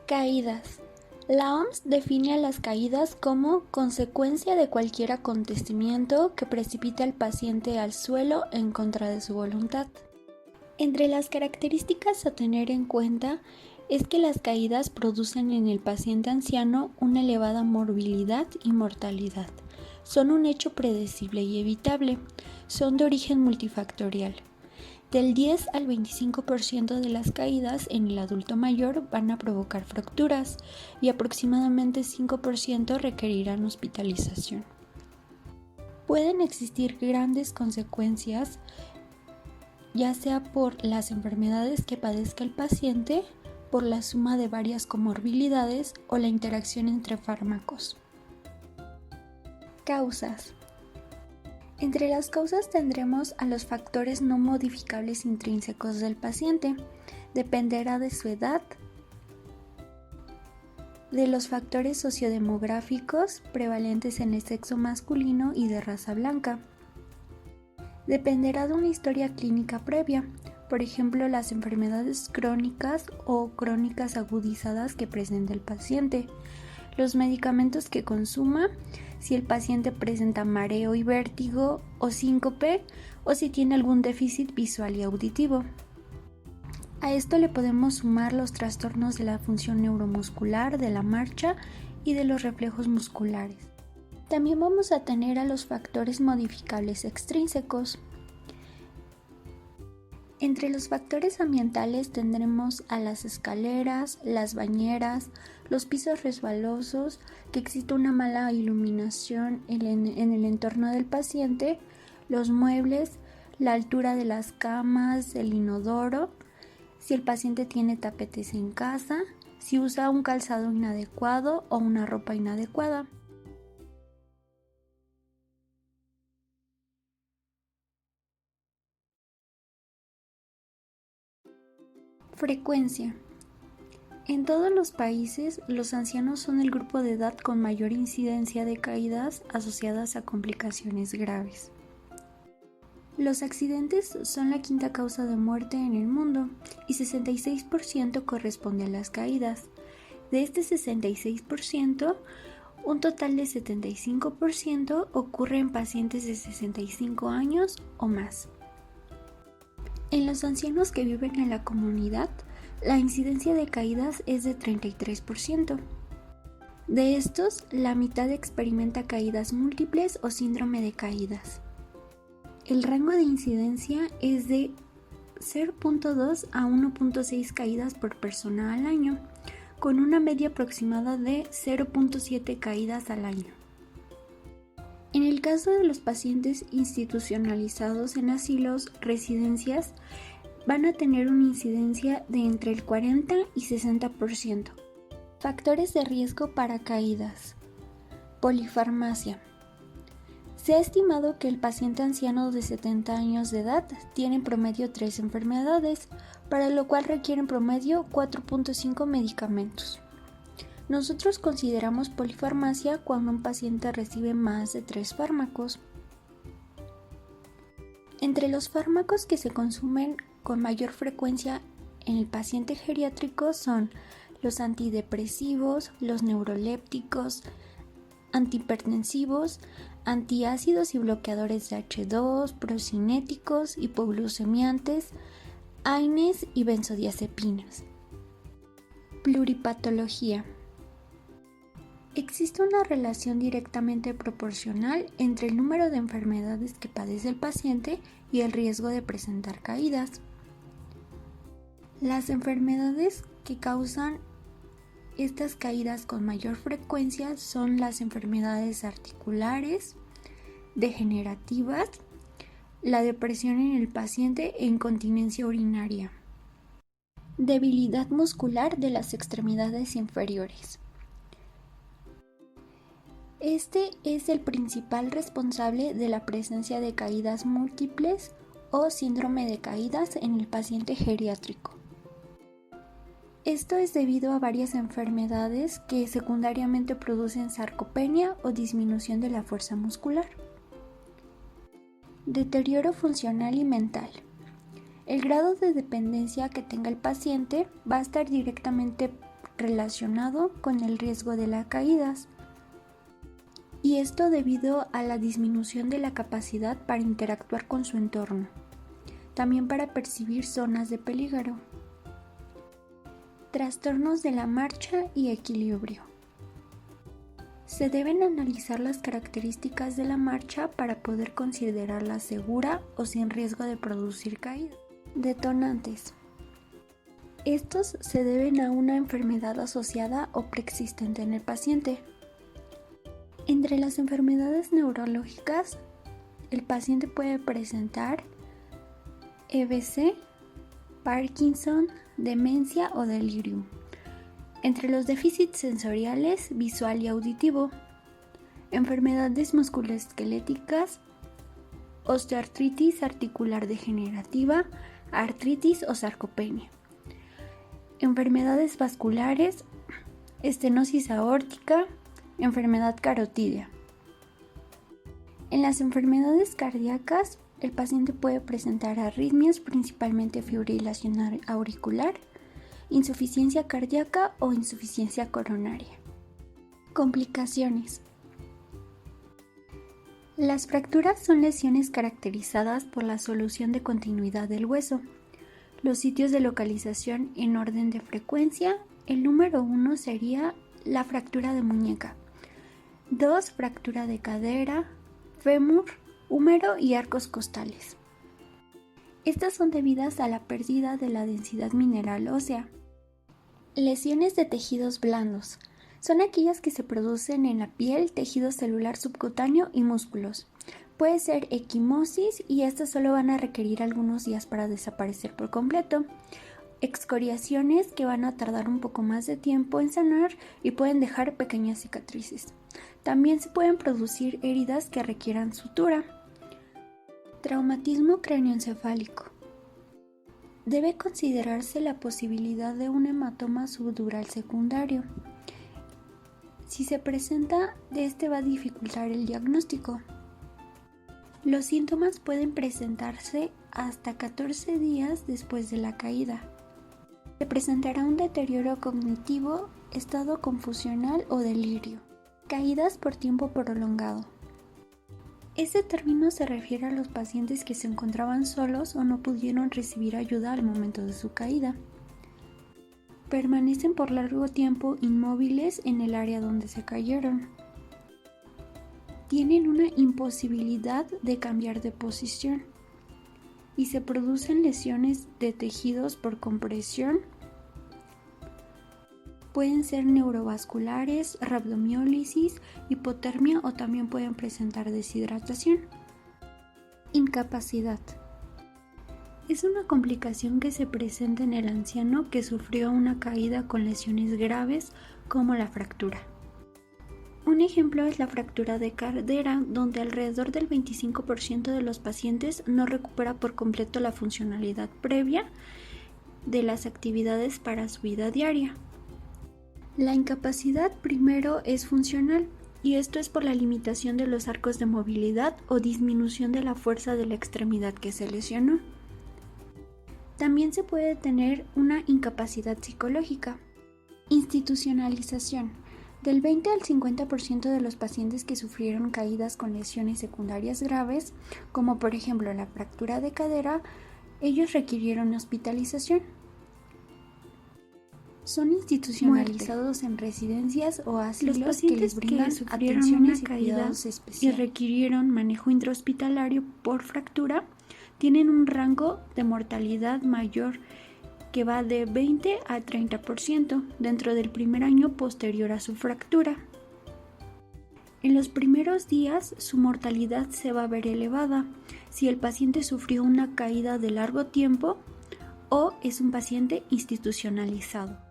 Caídas. La OMS define a las caídas como consecuencia de cualquier acontecimiento que precipite al paciente al suelo en contra de su voluntad. Entre las características a tener en cuenta es que las caídas producen en el paciente anciano una elevada morbilidad y mortalidad. Son un hecho predecible y evitable. Son de origen multifactorial. Del 10 al 25% de las caídas en el adulto mayor van a provocar fracturas y aproximadamente 5% requerirán hospitalización. Pueden existir grandes consecuencias, ya sea por las enfermedades que padezca el paciente, por la suma de varias comorbilidades o la interacción entre fármacos. Causas. Entre las causas tendremos a los factores no modificables intrínsecos del paciente. Dependerá de su edad, de los factores sociodemográficos prevalentes en el sexo masculino y de raza blanca. Dependerá de una historia clínica previa, por ejemplo, las enfermedades crónicas o crónicas agudizadas que presenta el paciente, los medicamentos que consuma, si el paciente presenta mareo y vértigo o síncope o si tiene algún déficit visual y auditivo. A esto le podemos sumar los trastornos de la función neuromuscular, de la marcha y de los reflejos musculares. También vamos a tener a los factores modificables extrínsecos. Entre los factores ambientales tendremos a las escaleras, las bañeras, los pisos resbalosos, que existe una mala iluminación en el entorno del paciente, los muebles, la altura de las camas, el inodoro, si el paciente tiene tapetes en casa, si usa un calzado inadecuado o una ropa inadecuada. Frecuencia. En todos los países, los ancianos son el grupo de edad con mayor incidencia de caídas asociadas a complicaciones graves. Los accidentes son la quinta causa de muerte en el mundo y 66% corresponde a las caídas. De este 66%, un total de 75% ocurre en pacientes de 65 años o más. En los ancianos que viven en la comunidad, la incidencia de caídas es de 33%. De estos, la mitad experimenta caídas múltiples o síndrome de caídas. El rango de incidencia es de 0.2 a 1.6 caídas por persona al año, con una media aproximada de 0.7 caídas al año. En el caso de los pacientes institucionalizados en asilos, residencias, van a tener una incidencia de entre el 40 y 60%. Factores de riesgo para caídas. Polifarmacia. Se ha estimado que el paciente anciano de 70 años de edad tiene en promedio 3 enfermedades, para lo cual requiere en promedio 4.5 medicamentos. Nosotros consideramos polifarmacia cuando un paciente recibe más de 3 fármacos. Entre los fármacos que se consumen con mayor frecuencia en el paciente geriátrico son los antidepresivos, los neurolépticos, antihipertensivos, antiácidos y bloqueadores de H2, procinéticos, hipoglucemiantes, AINES y benzodiazepinas. Pluripatología. Existe una relación directamente proporcional entre el número de enfermedades que padece el paciente y el riesgo de presentar caídas. Las enfermedades que causan estas caídas con mayor frecuencia son las enfermedades articulares, degenerativas, la depresión en el paciente e incontinencia urinaria. Debilidad muscular de las extremidades inferiores. Este es el principal responsable de la presencia de caídas múltiples o síndrome de caídas en el paciente geriátrico. Esto es debido a varias enfermedades que secundariamente producen sarcopenia o disminución de la fuerza muscular. Deterioro funcional y mental. El grado de dependencia que tenga el paciente va a estar directamente relacionado con el riesgo de las caídas, y esto debido a la disminución de la capacidad para interactuar con su entorno, también para percibir zonas de peligro. Trastornos de la marcha y equilibrio. Se deben analizar las características de la marcha para poder considerarla segura o sin riesgo de producir caída. Detonantes. Estos se deben a una enfermedad asociada o preexistente en el paciente. Entre las enfermedades neurológicas, el paciente puede presentar EBC, Parkinson, demencia o delirium. Entre los déficits sensoriales, visual y auditivo, enfermedades musculoesqueléticas, osteoartritis articular degenerativa, artritis o sarcopenia. Enfermedades vasculares, estenosis aórtica, enfermedad carotídea. En las enfermedades cardíacas, el paciente puede presentar arritmias, principalmente fibrilación auricular, insuficiencia cardíaca o insuficiencia coronaria. Complicaciones. Las fracturas son lesiones caracterizadas por la solución de continuidad del hueso. Los sitios de localización en orden de frecuencia, el número 1 sería la fractura de muñeca, 2 fractura de cadera, fémur, húmero y arcos costales. Estas son debidas a la pérdida de la densidad mineral ósea. Lesiones de tejidos blandos. Son aquellas que se producen en la piel, tejido celular subcutáneo y músculos. Puede ser equimosis y estas solo van a requerir algunos días para desaparecer por completo. Excoriaciones que van a tardar un poco más de tiempo en sanar y pueden dejar pequeñas cicatrices. También se pueden producir heridas que requieran sutura. Traumatismo cráneoencefálico. Debe considerarse la posibilidad de un hematoma subdural secundario. Si se presenta, este va a dificultar el diagnóstico. Los síntomas pueden presentarse hasta 14 días después de la caída. Se presentará un deterioro cognitivo, estado confusional o delirio. Caídas por tiempo prolongado. Este término se refiere a los pacientes que se encontraban solos o no pudieron recibir ayuda al momento de su caída. Permanecen por largo tiempo inmóviles en el área donde se cayeron. Tienen una imposibilidad de cambiar de posición y se producen lesiones de tejidos por compresión. Pueden ser neurovasculares, rabdomiólisis, hipotermia o también pueden presentar deshidratación. Incapacidad. Es una complicación que se presenta en el anciano que sufrió una caída con lesiones graves como la fractura. Un ejemplo es la fractura de cadera, donde alrededor del 25% de los pacientes no recupera por completo la funcionalidad previa de las actividades para su vida diaria. La incapacidad primero es funcional, y esto es por la limitación de los arcos de movilidad o disminución de la fuerza de la extremidad que se lesionó. También se puede tener una incapacidad psicológica. Institucionalización. Del 20 al 50% de los pacientes que sufrieron caídas con lesiones secundarias graves, como por ejemplo la fractura de cadera, ellos requirieron hospitalización. Son institucionalizados en residencias o asilos que les brindan atenciones y cuidados especiales y requirieron manejo intrahospitalario por fractura, tienen un rango de mortalidad mayor que va de 20 a 30% dentro del primer año posterior a su fractura. En los primeros días su mortalidad se va a ver elevada si el paciente sufrió una caída de largo tiempo o es un paciente institucionalizado.